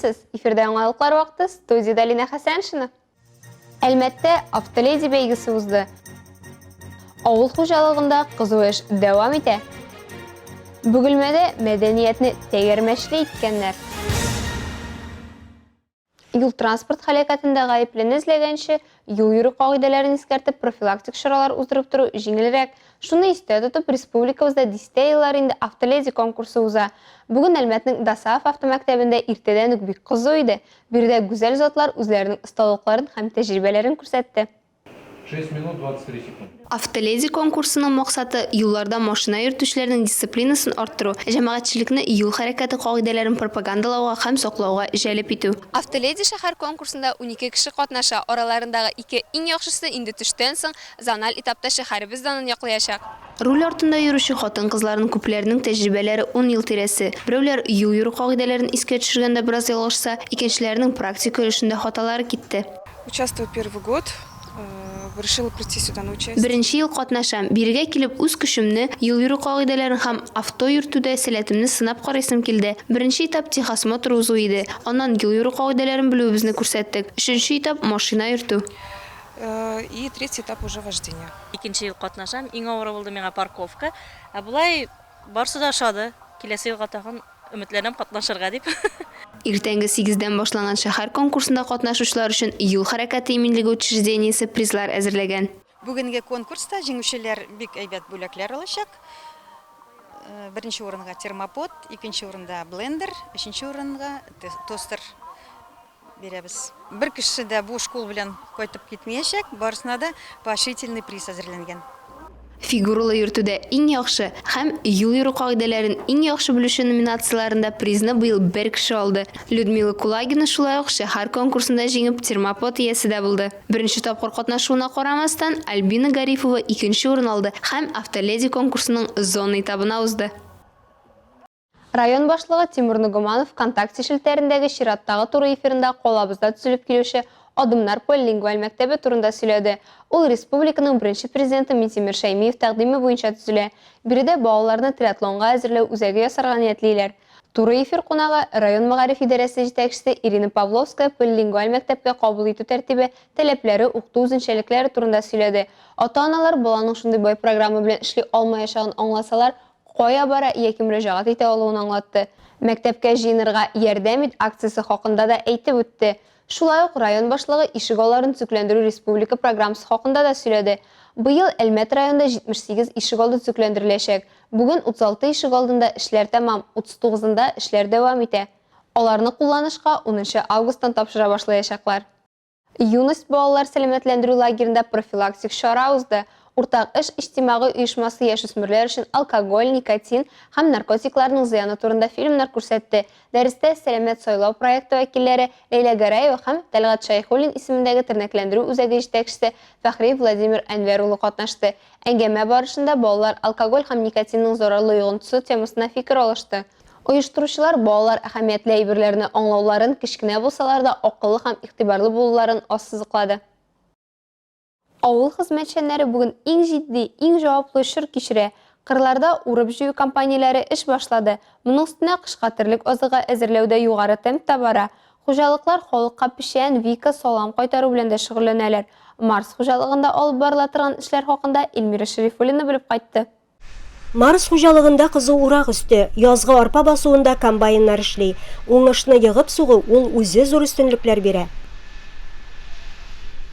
Сәлеметсез, эфирдә яңалыклар вакыты, студияда Лина Хәсәншина. Әлмәттә автоледи бәйгесе узды. Авыл хуҗалыгында кызу эш дәвам итә. Бөгелмәдә мәдәниятне тәгәрмәчле иткәннәр. Юл транспорт һәлакәтендә гаеплене эзләгәнче, юл йөрү кагыйдәләрен искәртеп профилактик чаралар уздырып тору җиңелрәк. Шуны истә тотып, республикабызда 10 еллар инде автоледи конкурсы уза. Бүген Әлмәтнең Дасаф автомәктәбендә иртәдән үк бик кызу иде. Биредә гүзәл затлар үзләренең осталыкларын һәм тәҗрибәләрен күрсәтте. 6 минут 23 секунд. Автоледи конкурсының максаты юлларда машина йөртүчеләрнең дисциплинасын арттыру, җәмәгатьчелекне юл хәрәкәте кагыйдәләрен пропагандалауга һәм саклауга җәлеп итү. Автоледи шәһәр конкурсында 12 кеше катнаша, араларындагы 2 иң яхшысы инде төштән соң зональ этапта шәһәребез данын яклаячак. Руль артында йөрүче хатын-кызларның күпләренең тәҗрибәләре 10 ел тирәсе. Берәүләр юл йөрү кагыйдәләрен искә төшергәндә бераз ялгышса, икенчеләрнең практика өлешендә хаталары китте. Участвую первый год. Решила прийти сюда на участие. Беренче ел катнашам. Биргә килеп үз көчемне, юл йөрү кагыйдәләрен һәм авто йөртүдә сәләтемне сынап карыйсым килде. Беренче этап техосмотр узу иде. Аннан юл йөрү кагыйдәләрен белүебезне күрсәттек. Өченче этап машина йөртү. И третий этап уже вождение. Икенче ел катнашам. Иң авыры булды миңа парковка. Булай барсы да ошады. Киләсе елга тагын өметләнәм катнашырга дип. Иртәнге 8-дән башланган шәһәр конкурсында катнашучылар өчен юл хәрәкәте иминлеге учреждениесе призлар әзерләгән. Бүгенге конкурста җиңүчеләр бик әйбәт бүләкләр алачак. Беренче урынга термопод, икенче урында блендер, өченче урынга тостер бирәбез. Бер кеше дә бу школ белән кайтып китмәячәк, барысына да поощрительный приз әзерләнгән. Фигуралы йөртүдә иң яхшы һәм юл йөрү кагыйдәләрен иң яхшы белүче номинацияларында призны быел бер кеше алды. Людмила Кулагина шулай ук шәһәр конкурсында җиңеп термопод иясе дә булды. Беренче тапкыр катнашуына карамастан, Альбина Гарифова икенче урын алды һәм автоледи конкурсының зона этабына узды. Район башлыгы Тимур Нугуманов ВКонтакте шелтәрендәге чираттагы туры эфирында колабызда төзелеп килүче Адымнар полилингваль мәктәбе турында сөйләде. Ул республиканың беренче президенты Минтимер Шәймиев тәкъдиме буенча төзелә. Биредә балаларны триатлонга әзерләү үзәге ясарга ниятлиләр. Туры эфир кунагы район мәгариф идарәсе җитәкчесе Ирина Павловская полилингваль мәктәпкә кабул итү тәртибе, таләпләре, укыту үзенчәлекләре турында сөйләде. Ата-аналар баланың шундый бай программа белән эшли алмаячагын аңласалар, кая бара яки мөрәҗәгать итә алуын аңлатты. Мәктәпкә җыенырга ярдәм ит акциясе хакында да әйтеп үтте. Шулай ук район башлыгы ишек алларын төзекләндерү республика программасы хакында да сөйләде. Быел Әлмәт районында 78 ишек алды төзекләндереләчәк. Бүген 36 ишек алдында эшләр тәмам, 39-ында эшләр дәвам итә. Аларны кулланышка 10 августтан тапшыра башлаячаклар. Юность балалар сәламәтләндерү лагерында профилактик чара узды. Уртак эш иҗтимагый оешмасы яшүсмерләр өчен алкоголь, никотин һәм наркотикларның зыяны турында фильмнар күрсәтте. Дәрестә сәламәт сайлау проекты вәкилләре Ләйлә Гәрәева һәм Тәлгат Шайхуллин исемендәге тернәкләндерү үзәге җитәкчесе Фәхри Владимир Әнвәр улы катнашты. Әңгәмә барышында балалар алкоголь һәм никотинның зарарлы йогынтысы темасына фикер алышты. Оештыручылар балалар әһәмиятле әйберләрне аңлауларын, кечкенә булсалар да акыллы һәм игътибарлы булуларын ассызыклады. Авыл хезмәтчәннәре бүген иң җитди, иң җаваплы эшер кичерә. Кырларда урып җыю компанияләре эш башлады. Моның өстенә кышка терлек азыгы әзерләүдә югары темпта бара. Хуҗалыклар халыкка печән, вика, салам кайтару белән дә шөгыльләнәләр. Марс хуҗалыгында алып барыла торган эшләр хакында Эльмира Шәрифуллина белеп кайтты. Марс хуҗалыгында кызу урак өсте, язгы арпа басуында комбайннар эшли. Уңышны йыгып сугу ул үзе зур өстенлекләр бирә.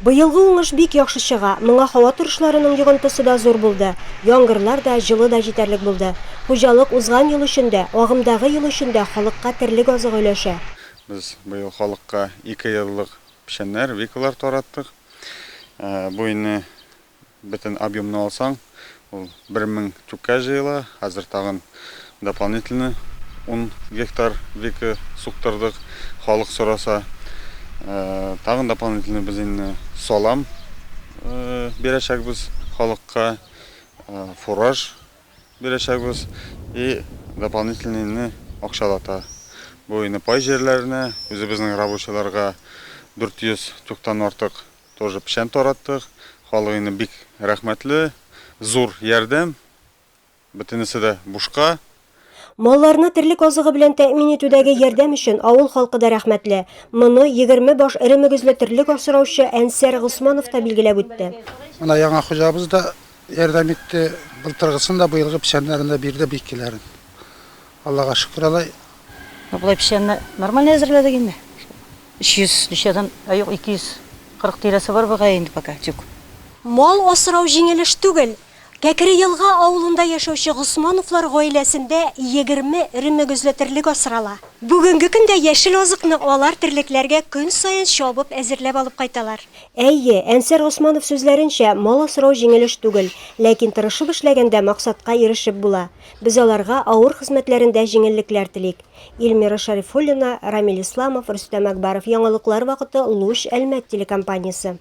Быелгы уңыш бик яхшы чыга. Моңа һава торышларының йогынтысы да зур булды. Яңгырлар да, җылы да җитәрлек булды. Хуҗалык узган ел өчендә, агымдагы ел өчендә халыкка терлек азыгы өләшә. Без быел халыкка 2 еллык печәннәр, викалар тараттык. Бу инде бөтен объемны алсаң, ул 1000 түккә җыела. Хәзер тагын дополнительно 10 гектар вика суктырдык. Халык сораса, тагын дополнительно без инде салам бирәчәкбез халыкка, фураж бирәчәкбез и дополнительно акчалата. Бу инде пай җирләренә үзебезнең рабочийларга 400 түктән артык тоже печән тараттык. Халык инде бик рәхмәтле, зур ярдәм. Бөтенесе дә бушка. Малларны терлек азыгы белән тәэмин итүдәге ярдәм өчен авыл халкы да рәхмәтле. Моны 20 баш эремегезле терлек асраучы Әнсәр Госманов та билгеләп үтте. Мына яңа хуҗабыз да ярдәм итте. Былтыргысын да быелгы печәннәрен дә бирде биккеләрен. Аллага шөкер алай. Булай печәнне нормально әзерләдек инде. 300 дишәдән, юк 240 тирәсе бар буга инде пока. Мал асрау җиңелеш түгел. Кәкре елга авылында яшәүче Госмановлар гаиләсендә 20 эремегезле терлек асрала. Бүгенге көндә яшел азыкны алар терлекләргә көн саен чабып әзерләп алып кайталар. Әйе, Әнсәр Госманов сүзләренчә, мал асрау җиңелеш түгел, ләкин тырышып эшләгәндә максатка ирешеп була. Без аларга авыр хезмәтләрендә җиңеллекләр телик. Илмира Шарифуллина, Рамил Исламов, Рөстәм Әкбаров, яңалыклар вакыты, Луш Әлмәт телекомпаниясе.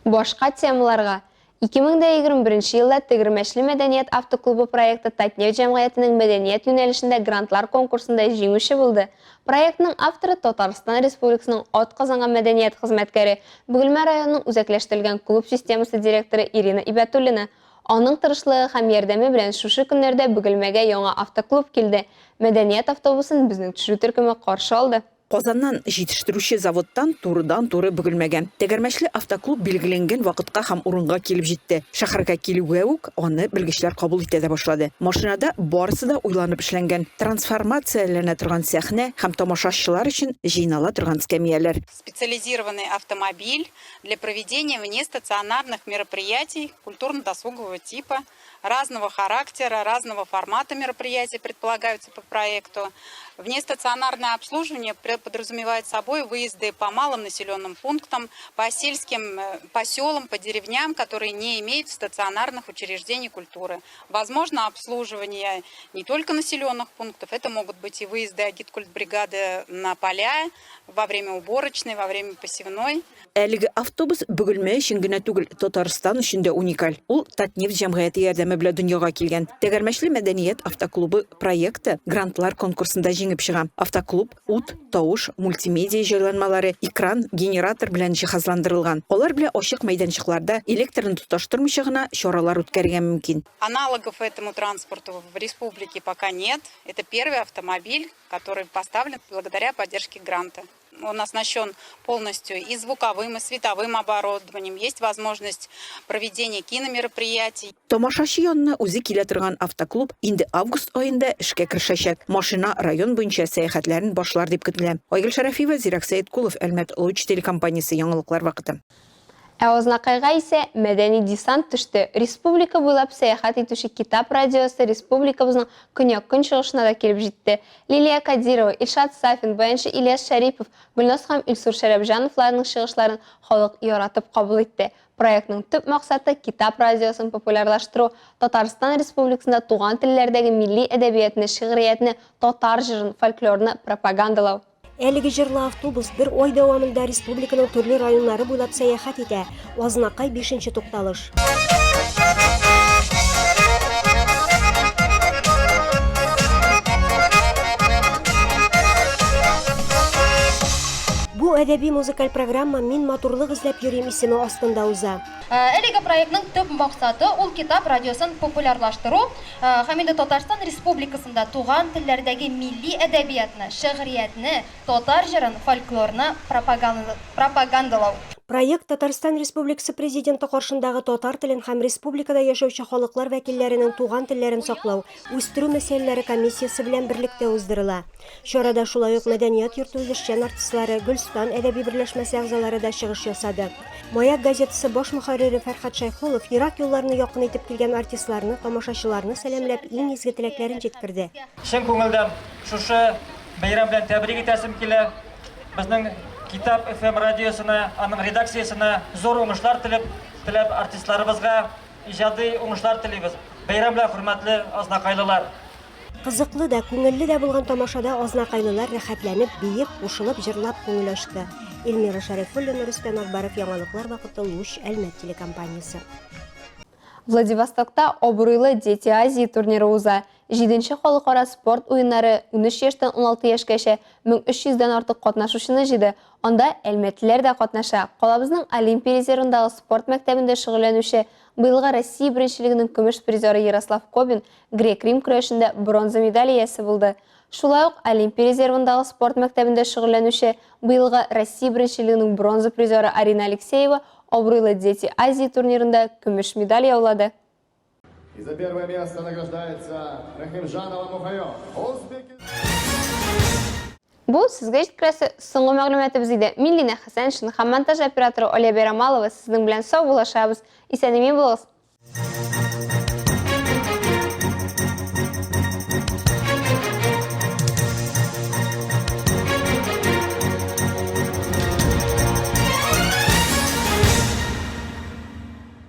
Башка темаларга 2021 елда Тегермәчле мәдәният автоклубы проекты Татнефть җәмгыятенең мәдәният юнәлешендә грантлар конкурсында җиңүче булды. Проектның авторы Татарстан Республикасының атказанган мәдәният хезмәткәре, Бөгелмә районының үзәкләштерелгән клуб системасы директоры Ирина Ибәтуллина. Аның тырышлыгы һәм ярдәме белән шушы көннәрдә Бөгелмәгә яңа автоклуб килде. Мәдәният автобусын безнең төшерү төркеме каршы алды. Казаннан җитештерүче заводтан турыдан-туры Бөгелмәгән. Тегермәчле автоклуб билгеләнгән вакытка һәм урынга килеп җитте. Шәһәргә килүгә үк аны белгечләр кабул итә дә башлады. Машинада барысы да уйланып эшләнгән. Трансформацияләнә торган сәхнә һәм тамашачылар өчен җыйнала торган скамьялар. Специализированный автомобиль для проведения внестационарных мероприятий культурно-досугового типа, разного характера, разного формата мероприятий предполагаются по проекту. Внестационарное обслуживание подразумевает собой выезды по малым населенным пунктам, по сельским поселам, по деревням, которые не имеют стационарных учреждений культуры. Возможно обслуживание не только населенных пунктов, это могут быть и выезды агиткультбригады на поля, во время уборочной, во время посевной. Әлеге автобус Бөгелмә өчен генә түгел, Татарстан өчен дә уникаль. Ул Татнефть җәмгыяте ярдәме белән дөньяга килгән. Тегермәчле мәдәният автоклубы проекты грантлар конкурсында җиңеп чыга. Автоклуб ут, тавыш, мультимедиа җайланмалары, экран, генератор белән җиһазландырылган. Алар белән ачык мәйданчыкларда электрны тоташтырмыйча гына чаралар үткәрергә мөмкин. Аналогов этому транспорту в республике пока нет. Это первый автомобиль, который поставлен благодаря поддержке гранта. Он оснащен полностью и звуковым, и световым оборудованием. Есть возможность проведения киномероприятий. Тамашачы янына үзе килә торган автоклуб инде август айында эшкә керешәчәк. Машина район буенча сәяхәтләрен башлар дип көтелә. Айгөл Шәрәфиева, Зирак Сәйеткулов, Әлмәт Луч телекомпаниясе, яңалыклар вакыты. Ә Азнакайга исә мәдәни десант төште. Республика буйлап сәяхәт итүче Китап радиосы республикабызның көньяк көнчыгышына да килеп җитте. Лилия Кадирова, Илшат Сафин, баянчы Ильяс Шәрипов, Гөлназ һәм Илсур Шәрәпҗановларның чыгышларын халык яратып кабул итте. Проектның төп максаты Китап радиосын популярлаштыру, Татарстан Республикасында туган телләрдәге милли әдәбиятны, шигъриятны, татар җырын, фольклорны пропагандалау. Әлеге җырлы автобус бер ай дәвамында республиканың төрле районнары буйлап сәяхәт итә. Азнакай 5-нче тукталыш. Бу әдәби музыкаль программа «Мин матурлык эзләп йөрим» исеме астында уза. Әлеге проектның төп максаты ул Китап радиосын популярлаштыру һәм инде Татарстан Республикасында туган телләрдәге милли әдәбиятны, шигъриятны, татар җырын, фольклорны пропагандалау. Проект Татарстан Республикасы президенты каршындагы татар телен һәм республикада яшәүче халыклар вәкилләренең туган телләрен саклау, үстерү мәсьәләләре комиссиясе белән берлектә уздырыла. Чарада шулай ук мәдәният йорты үзешчән артистлары, Гөлстан әдәби берләшмәсе әгъзалары да чыгыш ясады. Маяк газетасы баш мөхәррире Фәрхәт Шайхулов ерак юлларны якын итеп килгән артистларны, тамашачыларны сәламләп, иң изге теләкләрен җиткерде. Чын күңелдән шушы бәйрәм белән тәбрик итәсем килә. Безнең Китап FM радиосына, аның редакциясына зур уңышлар теләп артистларыбызга иҗади уңышлар телибез. Бәйрәм белән хөрмәтле азнакайлылар. Кызыклы да, күңелле дә булган тамашада азнакайлылар рәхәтләнеп, биеп, кушылып, җырлап күңел ачты. Илмира Шәрәфуллина, Рөстәм Әкбаров, яңалыклар вакыты, Луч Әлмәт телекомпаниясе. Владивостокта обруйлы Дети Азии турниры уза. 7-нче халыкара спорт уеннары 13 яшьтән 16 яшькәчә 1300-дән артык катнашучыны җыйды. Анда әлмәтлеләр дә катнаша. Калабызның Олимпия резервындагы спорт мәктәбендә шөгыльләнүче быелгы Россия беренчелегенең көмеш призеры Ярослав Кобин грек-рим көрәшендә бронза медаль иясе булды. Шулай ук Олимпия резервындагы спорт мәктәбендә шөгыльләнүче быелгы Россия беренчелегенең бронза призеры Арина Алексеева Обруйлы Дети Азии турнирында көмеш медаль яулады. И за первое место награждается Рахимжанова Мухайо. Бу сезгә җиткерәсе соңгы мәгълүматыбыз иде. Мин Лина Хәсән, һәм монтаж операторы Оля Берамалова сезнең белән сау булашабыз. Исәнмесез булыгыз.